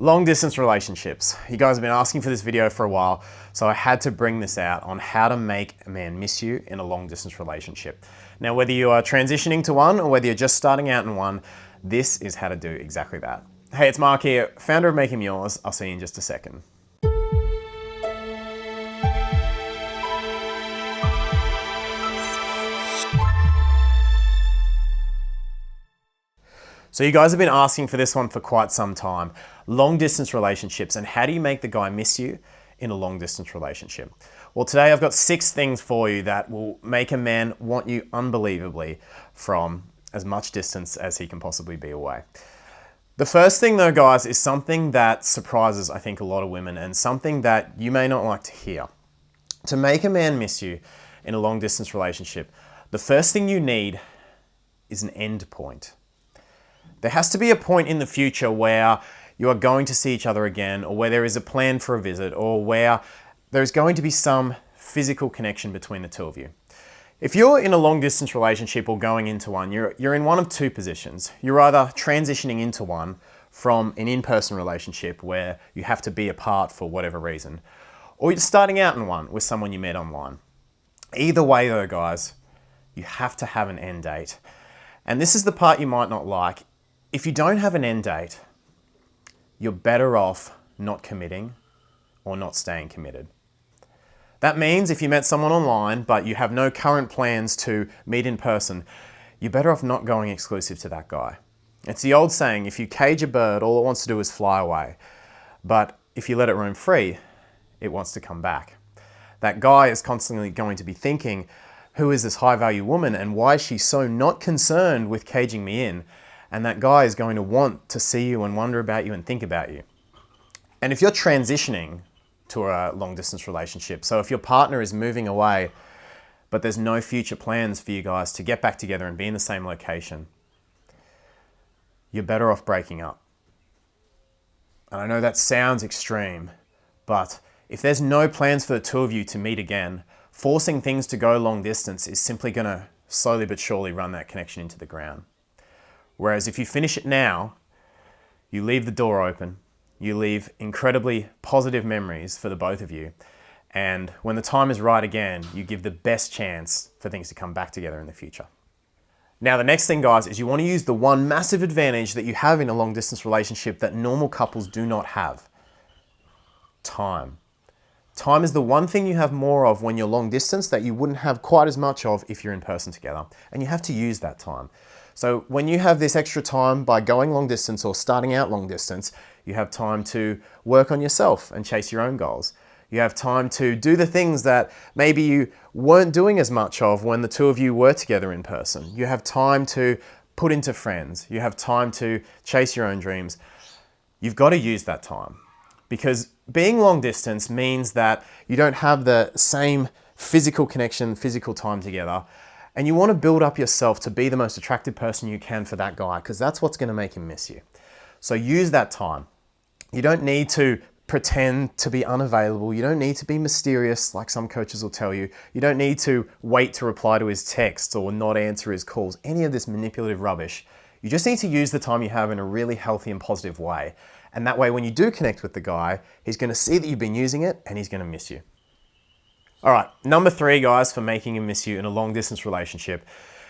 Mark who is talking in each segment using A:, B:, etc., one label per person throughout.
A: Long distance relationships. You guys have been asking for this video for a while, so I had to bring this out on how to make a man miss you in a long distance relationship. Now, whether you are transitioning to one or whether you're just starting out in one, this is how to do exactly that. Hey, it's Mark here, founder of Make Him Yours. I'll see you in just a second. So you guys have been asking for this one for quite some time. Long distance relationships, and how do you make the guy miss you in a long distance relationship? Well, today I've got 6 things for you that will make a man want you unbelievably from as much distance as he can possibly be away. The first thing though, guys, is something that surprises, I think, a lot of women, and something that you may not like to hear. To make a man miss you in a long distance relationship, the first thing you need is an end point. There has to be a point in the future where you are going to see each other again, or where there is a plan for a visit, or where there's going to be some physical connection between the two of you. If you're in a long distance relationship or going into one, you're in one of two positions. You're either transitioning into one from an in-person relationship where you have to be apart for whatever reason, or you're starting out in one with someone you met online. Either way though, guys, you have to have an end date. And this is the part you might not like. If you don't have an end date, you're better off not committing or not staying committed. That means if you met someone online, but you have no current plans to meet in person, you're better off not going exclusive to that guy. It's the old saying, if you cage a bird, all it wants to do is fly away. But if you let it roam free, it wants to come back. That guy is constantly going to be thinking, who is this high value woman and why is she so not concerned with caging me in? And that guy is going to want to see you and wonder about you and think about you. And if you're transitioning to a long distance relationship, so if your partner is moving away, but there's no future plans for you guys to get back together and be in the same location, you're better off breaking up. And I know that sounds extreme, but if there's no plans for the two of you to meet again, forcing things to go long distance is simply going to slowly but surely run that connection into the ground. Whereas if you finish it now, you leave the door open, you leave incredibly positive memories for the both of you, and when the time is right again, you give the best chance for things to come back together in the future. Now, the next thing, guys, is you want to use the one massive advantage that you have in a long distance relationship that normal couples do not have: time. Time is the one thing you have more of when you're long distance that you wouldn't have quite as much of if you're in person together, and you have to use that time. So when you have this extra time by going long distance or starting out long distance, you have time to work on yourself and chase your own goals. You have time to do the things that maybe you weren't doing as much of when the two of you were together in person. You have time to put into friends. You have time to chase your own dreams. You've got to use that time, because being long distance means that you don't have the same physical connection, physical time together. And you want to build up yourself to be the most attractive person you can for that guy, because that's what's going to make him miss you. So use that time. You don't need to pretend to be unavailable. You don't need to be mysterious like some coaches will tell you. You don't need to wait to reply to his texts or not answer his calls, any of this manipulative rubbish. You just need to use the time you have in a really healthy and positive way. And that way, when you do connect with the guy, he's going to see that you've been using it and he's going to miss you. All right, number 3, guys, for making him miss you in a long distance relationship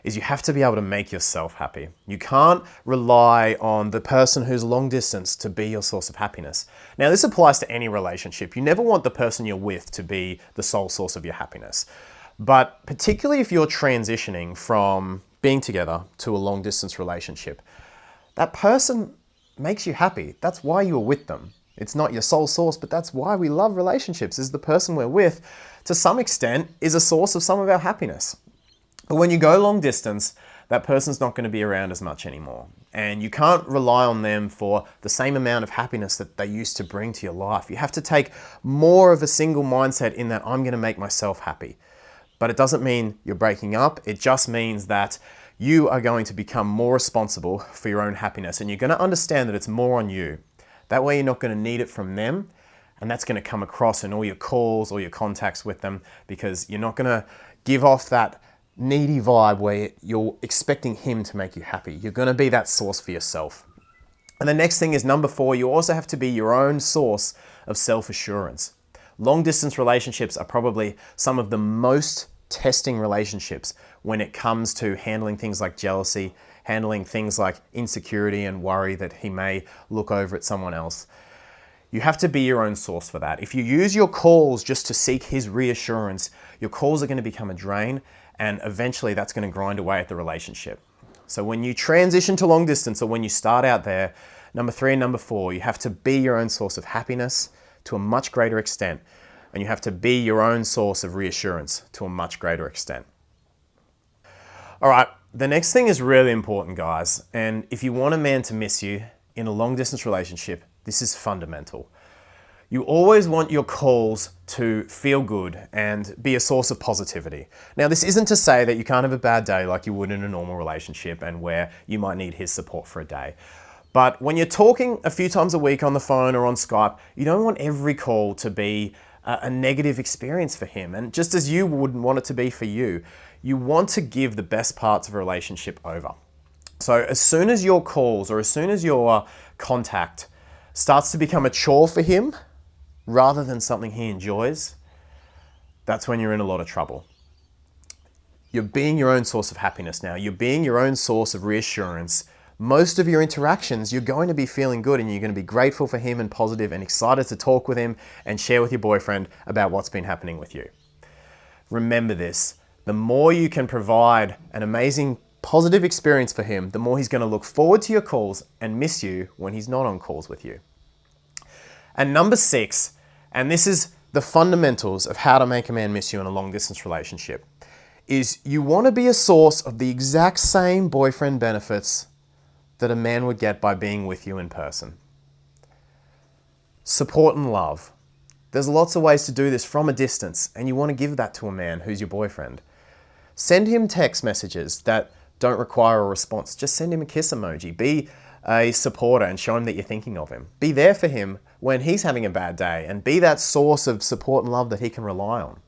A: is you have to be able to make yourself happy. You can't rely on the person who's long distance to be your source of happiness. Now, this applies to any relationship. You never want the person you're with to be the sole source of your happiness. But particularly if you're transitioning from being together to a long distance relationship, that person makes you happy. That's why you're with them. It's not your sole source, but that's why we love relationships, is the person we're with, to some extent, is a source of some of our happiness. But when you go long distance, that person's not going to be around as much anymore. And you can't rely on them for the same amount of happiness that they used to bring to your life. You have to take more of a single mindset in that I'm going to make myself happy. But it doesn't mean you're breaking up. It just means that you are going to become more responsible for your own happiness, and you're going to understand that it's more on you. That way you're not going to need it from them, and that's going to come across in all your calls or your contacts with them, because you're not going to give off that needy vibe where you're expecting him to make you happy. You're going to be that source for yourself. And the next thing is number 4, you also have to be your own source of self-assurance. Long distance relationships are probably some of the most testing relationships when it comes to handling things like jealousy, handling things like insecurity and worry that he may look over at someone else. You have to be your own source for that. If you use your calls just to seek his reassurance, your calls are going to become a drain, and eventually that's going to grind away at the relationship. So when you transition to long distance, or when you start out there, number 3 and number 4, you have to be your own source of happiness to a much greater extent, and you have to be your own source of reassurance to a much greater extent. All right, the next thing is really important, guys, and if you want a man to miss you in a long distance relationship, this is fundamental. You always want your calls to feel good and be a source of positivity. Now, this isn't to say that you can't have a bad day like you would in a normal relationship and where you might need his support for a day. But when you're talking a few times a week on the phone or on Skype, you don't want every call to be a negative experience for him. And just as you wouldn't want it to be for you, you want to give the best parts of a relationship over. So as soon as your calls or as soon as your contact starts to become a chore for him rather than something he enjoys, that's when you're in a lot of trouble. You're being your own source of happiness now. You're being your own source of reassurance. Most of your interactions, you're going to be feeling good and you're going to be grateful for him and positive and excited to talk with him and share with your boyfriend about what's been happening with you. Remember this, the more you can provide an amazing positive experience for him, the more he's going to look forward to your calls and miss you when he's not on calls with you. And number 6, and this is the fundamentals of how to make a man miss you in a long distance relationship, is you want to be a source of the exact same boyfriend benefits that a man would get by being with you in person. Support and love. There's lots of ways to do this from a distance, and you want to give that to a man who's your boyfriend. Send him text messages that don't require a response. Just send him a kiss emoji. Be a supporter and show him that you're thinking of him. Be there for him when he's having a bad day and be that source of support and love that he can rely on.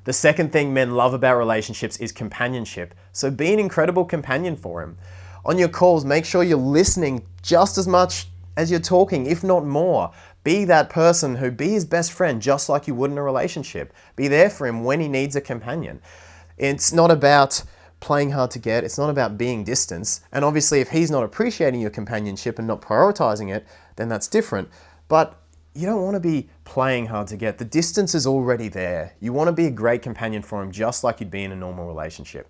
A: The second thing men love about relationships is companionship. So be an incredible companion for him. On your calls, make sure you're listening just as much as you're talking, if not more. Be that person be his best friend, just like you would in a relationship. Be there for him when he needs a companion. It's not about playing hard to get. It's not about being distant. And obviously, if he's not appreciating your companionship and not prioritizing it, then that's different. But you don't want to be playing hard to get. The distance is already there. You want to be a great companion for him, just like you'd be in a normal relationship.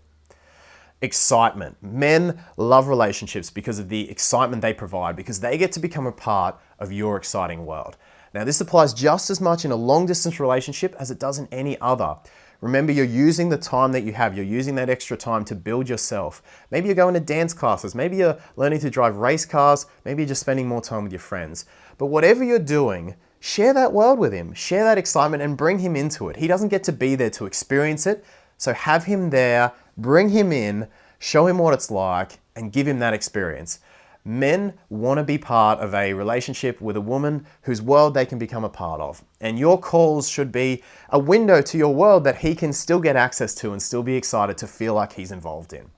A: Excitement. Men love relationships because of the excitement they provide, because they get to become a part of your exciting world. Now, this applies just as much in a long distance relationship as it does in any other. Remember, you're using the time that you have. You're using that extra time to build yourself. Maybe you're going to dance classes. Maybe you're learning to drive race cars. Maybe you're just spending more time with your friends. But whatever you're doing, share that world with him. Share that excitement and bring him into it. He doesn't get to be there to experience it. So have him there, bring him in, show him what it's like, and give him that experience. Men want to be part of a relationship with a woman whose world they can become a part of. And your calls should be a window to your world that he can still get access to and still be excited to feel like he's involved in.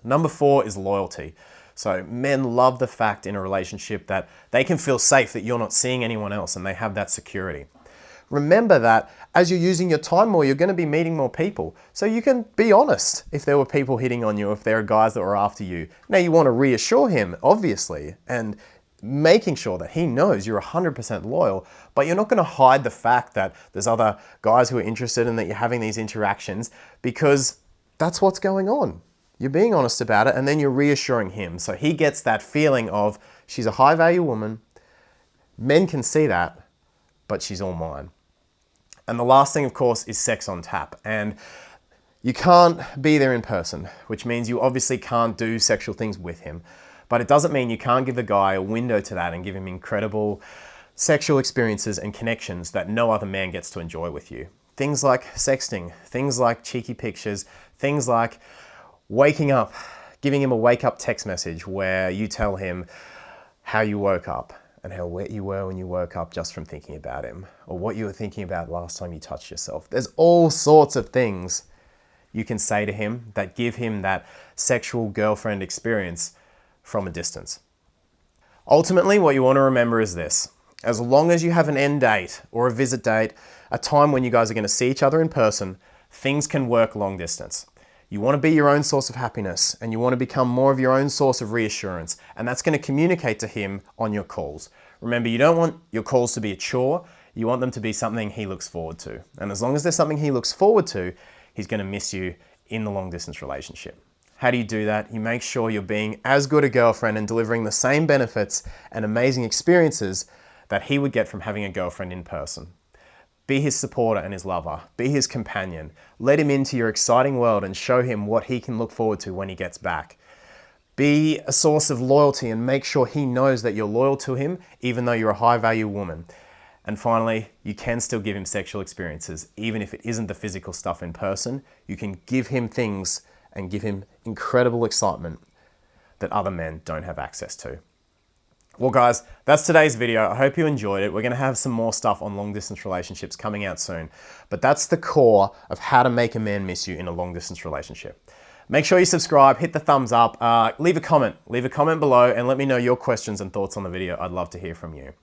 A: Number 4 is loyalty. So men love the fact in a relationship that they can feel safe, that you're not seeing anyone else, and they have that security. Remember that as you're using your time more, you're going to be meeting more people. So you can be honest if there were people hitting on you, if there are guys that were after you. Now you want to reassure him, obviously, and making sure that he knows you're 100% loyal, but you're not going to hide the fact that there's other guys who are interested and that you're having these interactions, because that's what's going on. You're being honest about it, and then you're reassuring him. So he gets that feeling of, she's a high value woman. Men can see that, but she's all mine. And the last thing, of course, is sex on tap. And you can't be there in person, which means you obviously can't do sexual things with him. But it doesn't mean you can't give the guy a window to that and give him incredible sexual experiences and connections that no other man gets to enjoy with you. Things like sexting, things like cheeky pictures, things like waking up, giving him a wake-up text message where you tell him how you woke up and how wet you were when you woke up just from thinking about him, or what you were thinking about last time you touched yourself. There's all sorts of things you can say to him that give him that sexual girlfriend experience from a distance. Ultimately, what you want to remember is this. As long as you have an end date or a visit date, a time when you guys are going to see each other in person, things can work long distance. You want to be your own source of happiness and you want to become more of your own source of reassurance, and that's going to communicate to him on your calls. Remember, you don't want your calls to be a chore, you want them to be something he looks forward to. And as long as there's something he looks forward to, he's going to miss you in the long distance relationship. How do you do that? You make sure you're being as good a girlfriend and delivering the same benefits and amazing experiences that he would get from having a girlfriend in person. Be his supporter and his lover. Be his companion. Let him into your exciting world and show him what he can look forward to when he gets back. Be a source of loyalty and make sure he knows that you're loyal to him, even though you're a high value woman. And finally, you can still give him sexual experiences, even if it isn't the physical stuff in person. You can give him things and give him incredible excitement that other men don't have access to. Well guys, that's today's video. I hope you enjoyed it. We're gonna have some more stuff on long distance relationships coming out soon, but that's the core of how to make a man miss you in a long distance relationship. Make sure you subscribe, hit the thumbs up, leave a comment below and let me know your questions and thoughts on the video. I'd love to hear from you.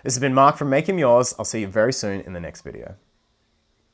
A: This has been Mark from Make Him Yours. I'll see you very soon in the next video.